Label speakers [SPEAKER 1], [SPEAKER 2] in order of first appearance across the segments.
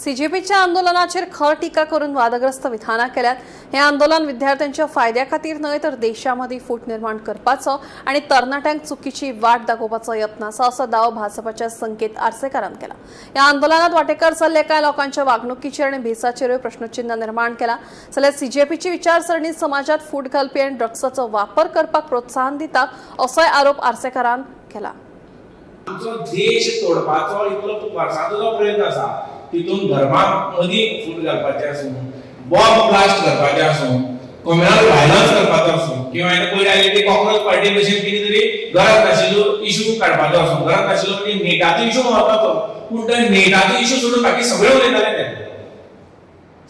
[SPEAKER 1] सीजेपीच्या आंदोलनाचेर खर टिका करून वादग्रस्त विधानां केल्यात। हे आंदोलन विद्यार्थ्यांच्या फायद्या खातीर न्हय तर देशामदी फूट निर्माण करपाचो आणि तरणाट्यांक चुकीची वाट दाखोवपाचो यत्न आसा असो दावो भाजपाच्या संकेत आर्सेकारान केला। या आंदोलनात वांटेकार जाल्ले कांय लोकांच्या वागणुकीचेर आनी भेसाचेरूय प्रश्नचिन्ह निर्माण केला। जाल्यार सीजेपीची विचारसरणी समाजात फूट घालपी आनी ड्रग्साचो वापर करपाक प्रोत्साहन दिता असोय आरोप आर्सेकारान केला।
[SPEAKER 2] आमचो देश तोडपाचो इतलो वर्सांचो जो प्रयत्न आसा तितून धर्माक मदीं फूट घालपाचें आसूं, बॉम्ब ब्लास्ट करपाचें आसूं, कम्युनल व्हायलन्स करपाचो आसूं किंवा पयलीं आयली ती कॉक्रोच पार्टी भशेन कितें तरी घरांत नाशिल्लो इशू काडपाचो आसूं, घरांत नाशिल्लो म्हणजे नेटाचो इशू मारपाचो, पूण ते नेटाचो इशू सोडून बाकी सगळे उलयताले ते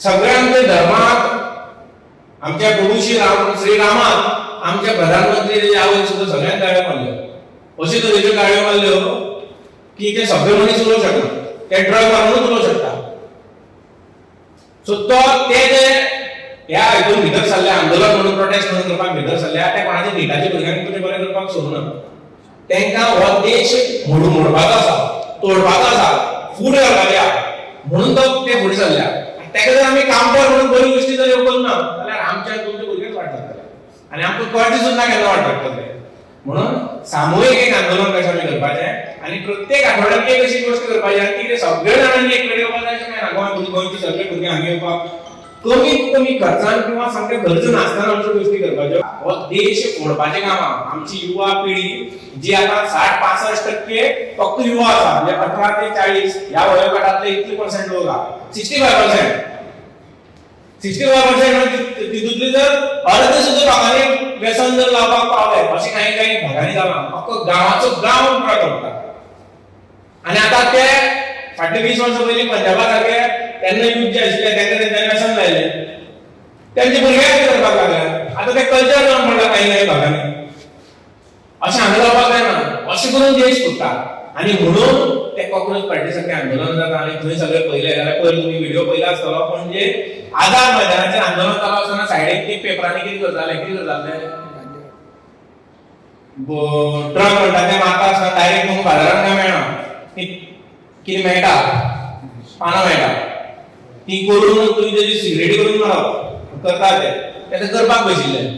[SPEAKER 2] सगळ्यांक ते धर्माक आमच्या प्रभू श्री रामाक आमच्या प्रधानमंत्री आवय सुद्दां सगळ्यांक गाळ्यो मारल्यो। अशे तरेच्यो गाळ्यो मारल्यो की ते सगळे मनीस उलोवंक शकना, ते ड्रग मारूनच उलोवंक शकता। सो तो ते ह्या हितून भितर सरले आंदोलन म्हणून प्रोटेस्ट म्हणून करपाक भितर सरल्या ते कोणाच्या नेटाच्या भुरग्यांक कितें बरें करपाक सोदना। तांकां हो देश मोडपाचो आसा, तोडपाचो आसा, फूट घालपाचें आसा म्हणून तो ते फुडें सरल्या। ताका जर आमी काम कर म्हणून बऱ्यो गोश्टी जर करना जाल्यार आमच्या तुमचे भुरगेच वाट लागतले आनी आमकां कळचे सुद्दां केन्ना वाट लागतले। म्हणून सामुहीक एक आंदोलन कशें आमी करपाचें आनी प्रत्येक आठवड्याक एक अशी गोष्ट करपाची आनी ती सगळ्या जाणांनी एक कडेन येवपाक जाय अशें काय ना। गोंयचे सगळे भुरगे हांगा येवपाक कमीत कमी खर्चान किंवा सामके गरज नासतना अश्यो गोष्टी करपाच्यो। हो देश फोडपाचें कामां आमची युवा पिढी जी आतां 60-65% फक्त युवा आसा, म्हणजे 18 ते 40 ह्या वयोगटांतले इतले पर्सेंट लोक आसा, 65% तितूंतली जर अर्ध सुद्दां लोकांनी व्यसन जर लावपाक पावले अशें काही भागांनी जालां, अख्खो गांवाचो गांव करता। आनी आतां ते फाटले 20 वर्सां पयलीं पंजाबा सारके तेन्ना यूथ जे आशिल्ले तेंच्यानी व्यसन लायले, तेंचे भुरगे करपाक लागले। आतां ते कल्चर जावन पडला काही भागांनी। अशें हांगा जावपाक जायना, अशें करून देश फुटता। आनी म्हणून ते कॉक्रोच पार्टी सारकें आंदोलन जाता आनी थंय सगळे पयले जाल्यार पयर तुमी व्हिडिओ पयला आसतलो, म्हणजे आझाद मैदानाचेर आंदोलन चालू आसतना सायडीक ती पेपरांनी कितें करताले ट्रक म्हणटा ते मारता आसतना डायरेक्ट तुमकां बाजारांत काय मेळना, कितें मेळटा पानां मेळटा, ती करून तुमी तेजी सिगरेटी करून मारप करता ते करपाक बशिल्ले।